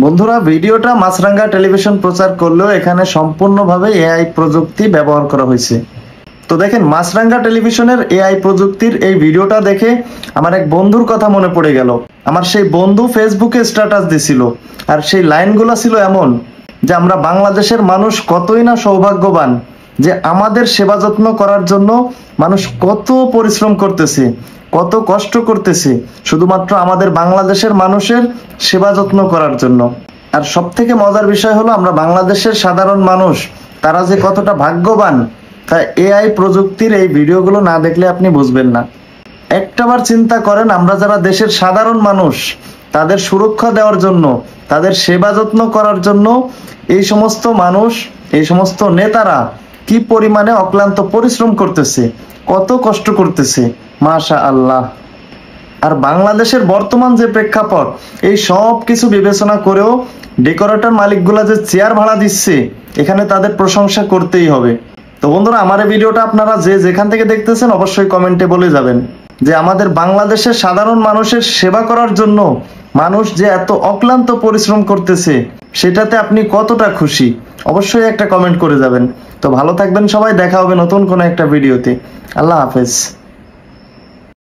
বন্ধুরা, ভিডিওটা মাছরাঙ্গা টেলিভিশন প্রচার করলেও এখানে সম্পূর্ণভাবে এআই প্রযুক্তি ব্যবহার করা হয়েছে। তো দেখেন, মাছরাঙ্গা টেলিভিশনের এআই প্রযুক্তির এই ভিডিওটা দেখে আমার এক বন্ধুর কথা মনে পড়ে গেল। আমার সেই বন্ধু ফেসবুকে স্ট্যাটাস দিছিল, আর সেই লাইনগুলো ছিল এমন যে আমরা বাংলাদেশের মানুষ কতই না সৌভাগ্যবান যে আমাদের সেবা যত্ন করার জন্য মানুষ কত পরিশ্রম করতেছে, কত কষ্ট করতেছে শুধুমাত্র আমাদের বাংলাদেশের মানুষের সেবা যত্ন করার জন্য। আর সব থেকে মজার বিষয় হলো, আমরা বাংলাদেশের সাধারণ মানুষ তারা যে কতটা ভাগ্যবান তা এআই প্রযুক্তির এই ভিডিওগুলো না দেখলে আপনি বুঝবেন না। একটাবার চিন্তা করেন, আমরা যারা দেশের সাধারণ মানুষ তাদের সুরক্ষা দেওয়ার জন্য, তাদের সেবা যত্ন করার জন্য এই সমস্ত মানুষ, এই সমস্ত নেতারা কি পরিমাণে অক্লান্ত পরিশ্রম করতেছে, কত কষ্ট করতেছে, মাশাআল্লাহ। আর বাংলাদেশের বর্তমান যে প্রেক্ষাপট, এই সব কিছু বিবেচনা করেও ডেকোরেটর মালিকগুলা যে চেয়ার ভাড়া দিচ্ছে, এখানে তাদের প্রশংসা করতেই হবে। তো বন্ধুরা, আমার এই ভিডিওটা আপনারা যে যেখান থেকে দেখতেছেন অবশ্যই কমেন্টে বলে যাবেন যে আমাদের বাংলাদেশের সাধারণ মানুষের সেবা করার জন্য মানুষ যে এত অক্লান্ত পরিশ্রম করতেছে সেটাতে আপনি কতটা খুশি, অবশ্যই একটা কমেন্ট করে যাবেন। তো ভালো থাকবেন সবাই, দেখা হবে নতুন কোনো একটা ভিডিওতে। আল্লাহ হাফেজ।